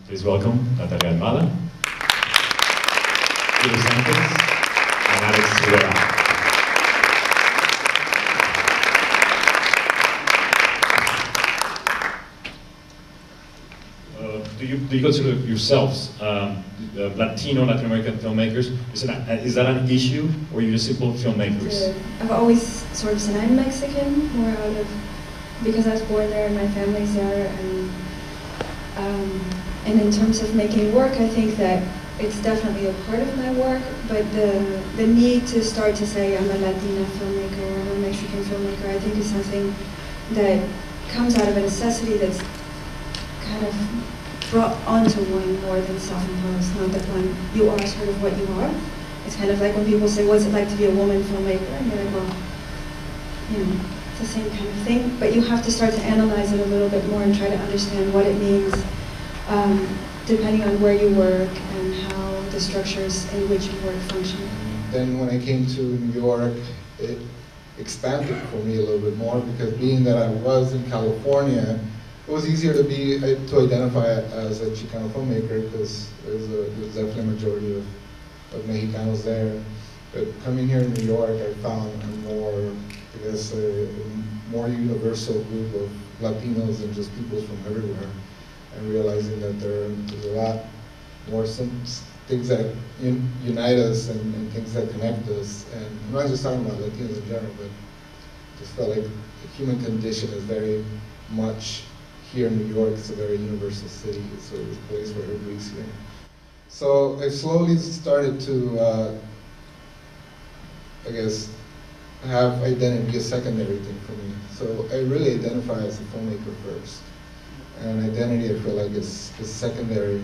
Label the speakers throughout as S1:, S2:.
S1: Please welcome Natalia Almada, and Alex Rivera. Do you consider yourselves Latino, Latin American filmmakers? Is that an issue, or are you just simple filmmakers?
S2: I've always sort of said I'm Mexican, more out of, because I was born there and my family's there, and in terms of making work, I think that it's definitely a part of my work, but the need to start to say I'm a Latina filmmaker or I'm a Mexican filmmaker, I think is something that comes out of a necessity that's kind of brought onto one more than self-imposed, not that one, you are sort of what you are. It's kind of like when people say, what's it like to be a woman filmmaker? And you're like, well, you know, it's the same kind of thing, but you have to start to analyze it a little bit more and try to understand what it means, depending on where you work and how the structures in which you work function.
S3: Then when I came to New York, it expanded for me a little bit more, because being that I was in California, it was easier to identify as a Chicano filmmaker, because there's definitely a majority of Mexicanos there. But coming here in New York, I found a more, I guess, a more universal group of Latinos and just people from everywhere, and realizing that there's a lot more things that unite us and things that connect us. And I'm not just talking about Latinos in general, but just felt like the human condition is very much here in New York. It's a very universal city. It's sort of a place where everybody's here. So I slowly started to, I guess, have identity a secondary thing for me. So I really identify as a filmmaker first. And identity, I feel like, is secondary.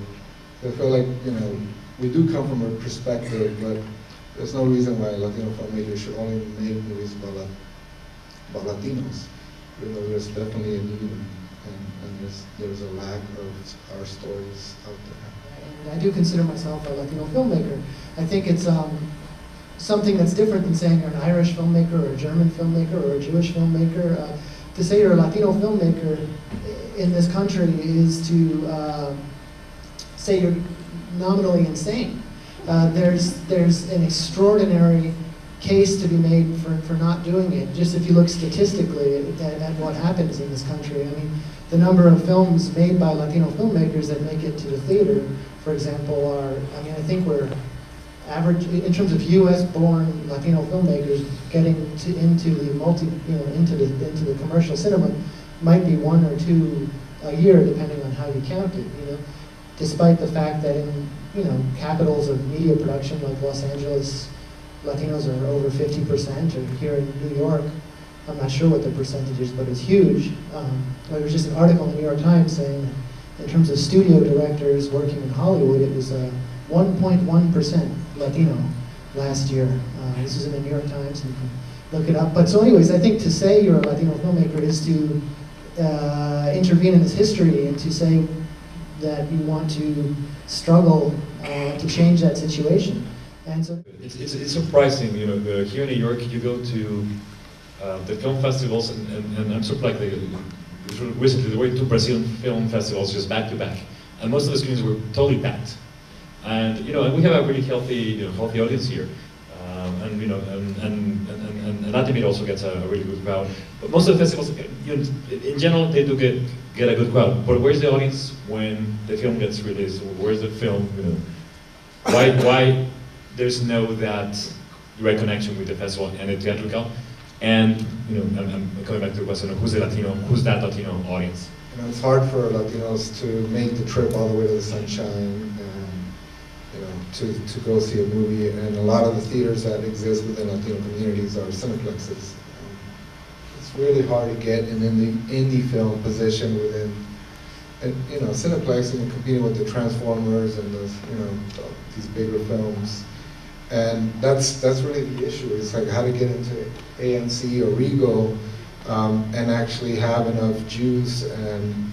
S3: I feel like, you know, we do come from a perspective, but there's no reason why Latino filmmakers should only make movies about Latinos. Even though there's definitely a need, and there's a lack of our stories out there.
S4: And I do consider myself a Latino filmmaker. I think it's something that's different than saying you're an Irish filmmaker or a German filmmaker or a Jewish filmmaker. To say you're a Latino filmmaker in this country is to say you're nominally insane. There's an extraordinary case to be made for not doing it. Just if you look statistically at what happens in this country. I mean, the number of films made by Latino filmmakers that make it to the theater, for example, are, I mean, I think we're average, in terms of US-born Latino filmmakers getting into the commercial cinema, might be 1 or 2 a year, depending on how you count it, you know. Despite the fact that in, you know, capitals of media production like Los Angeles, Latinos are over 50%, or here in New York, I'm not sure what the percentage is, but it's huge. There was just an article in the New York Times saying, in terms of studio directors working in Hollywood, it was 1.1% Latino last year. This is in the New York Times, and you can look it up. But so anyways, I think to say you're a Latino filmmaker is to intervene in this history and to say that you want to struggle to change that situation. And so
S1: it's surprising, you know, here in New York, you go to the film festivals, and I'm sort of like recently there were 2 Brazilian film festivals just back to back, and most of the screens were totally packed. And you know, and we have a really healthy audience here, and you know, and Latin also gets a really good crowd. But most of the festivals, you know, in general, they do get a good crowd. But where's the audience when the film gets released? Where's the film? You know, why there's no that direct connection with the festival and the theatrical? And you know, I'm coming back to the question of who's that Latino audience?
S3: You know, it's hard for Latinos to make the trip all the way to the Sunshine, and you know, to go see a movie. And a lot of the theaters that exist within Latino communities are cineplexes. It's really hard to get an indie film position within, and you know, cineplexing and competing with the Transformers and the, you know, these bigger films. And that's really the issue. It's like how to get into AMC or Regal and actually have enough juice. And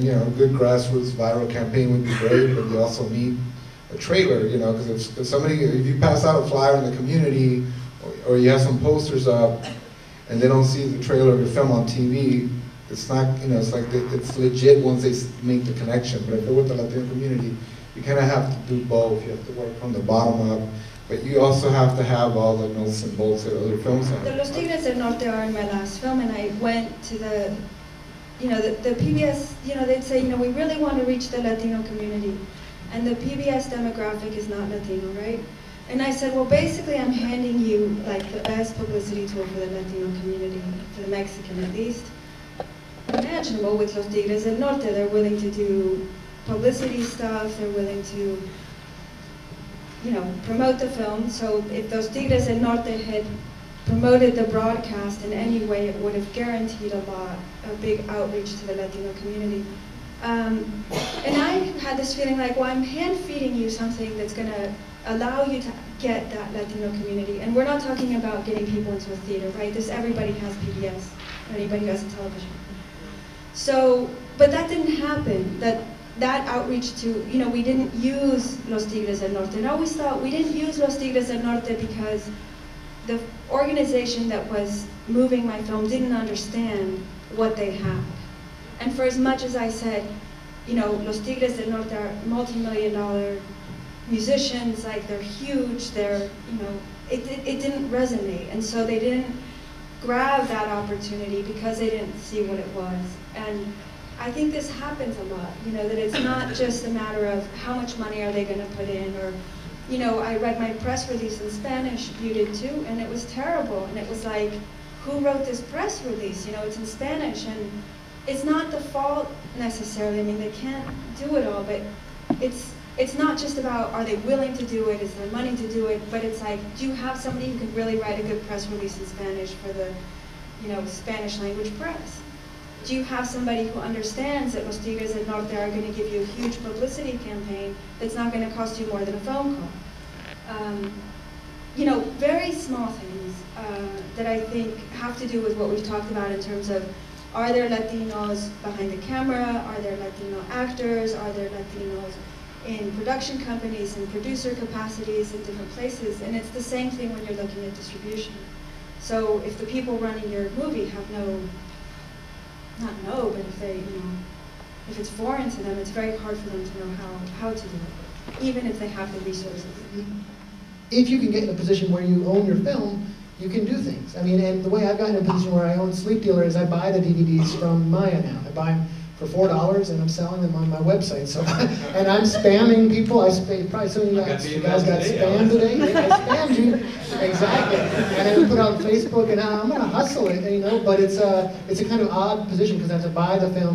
S3: you know, a good grassroots viral campaign would be great, but you also need a trailer. You know, because if you pass out a flyer in the community, or you have some posters up, and they don't see the trailer of your film on TV, It's not, you know, it's like it's legit once they make the connection. But if they're with the Latino community, you kind of have to do both. You have to work from the bottom up, but you also have to have all the nuts and bolts that other films have.
S2: The Los Tigres del Norte are in my last film, and I went to the, you know, the PBS, you know, they'd say, you know, we really want to reach the Latino community, and the PBS demographic is not Latino, right? And I said, well, basically I'm handing you like the best publicity tool for the Latino community, for the Mexican at least, imaginable with Los Tigres del Norte. They're willing to do publicity stuff, they're willing to, you know, promote the film. So if Los Tigres del Norte had promoted the broadcast in any way, it would have guaranteed a big outreach to the Latino community. And I had this feeling like, well, I'm hand-feeding you something that's going to allow you to get that Latino community. And we're not talking about getting people into a theater, right? Everybody has PBS, anybody who has a television. So, but that didn't happen. That outreach to, you know, we didn't use Los Tigres del Norte. And I always thought we didn't use Los Tigres del Norte because the organization that was moving my film didn't understand what they had. And for as much as I said, you know, Los Tigres del Norte are multi-million-dollar musicians, like they're huge, they're, you know, it didn't resonate. And so they didn't grab that opportunity because they didn't see what it was. And I think this happens a lot, you know, that it's not just a matter of how much money are they going to put in, or, you know, I read my press release in Spanish, you did too, and it was terrible. And it was like, who wrote this press release? You know, it's in Spanish, and it's not the fault necessarily. I mean, they can't do it all, but it's not just about are they willing to do it, is there money to do it, but it's like, do you have somebody who can really write a good press release in Spanish for the, you know, Spanish language press? Do you have somebody who understands that Los Tigres del Norte are going to give you a huge publicity campaign that's not going to cost you more than a phone call? You know, very small things that I think have to do with what we've talked about in terms of, are there Latinos behind the camera? Are there Latino actors? Are there Latinos in production companies and producer capacities in different places? And it's the same thing when you're looking at distribution. So if the people running your movie have but if they, you know, if it's foreign to them, it's very hard for them to know how to do it, even if they have the resources.
S4: If you can get in a position where you own your film, you can do things. I mean, and the way I've gotten in a position where I own Sleep Dealer is I buy the DVDs from Maya now. I buy them for $4 and I'm selling them on my website. So, and I'm spamming people. Probably some of you guys got spammed today. I spammed you. Exactly. And I put it on Facebook, and I'm going to hustle it, you know. But it's a kind of odd position because I have to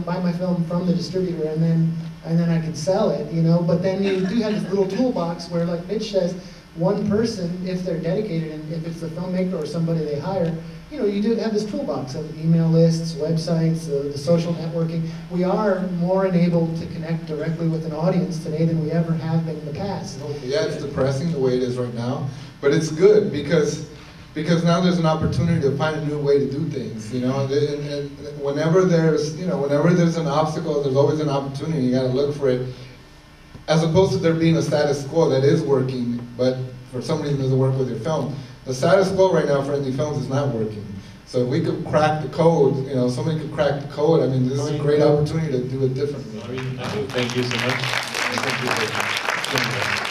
S4: buy my film from the distributor, and then I can sell it, you know. But then you do have this little toolbox where, like Mitch says, one person, if they're dedicated, and if it's the filmmaker or somebody they hire, you know, you do have this toolbox of email lists, websites, the social networking. We are more enabled to connect directly with an audience today than we ever have been in the past.
S3: Yeah, it's depressing the way it is right now, but it's good because now there's an opportunity to find a new way to do things. You know, and whenever there's an obstacle, there's always an opportunity. You got to look for it, as opposed to there being a status quo that is working, but for some reason doesn't work with your film. The status quo right now for indie films is not working. So if we could crack the code, you know, somebody could crack the code, I mean, this is a great opportunity to do it differently.
S1: Thank you so much. Thank you.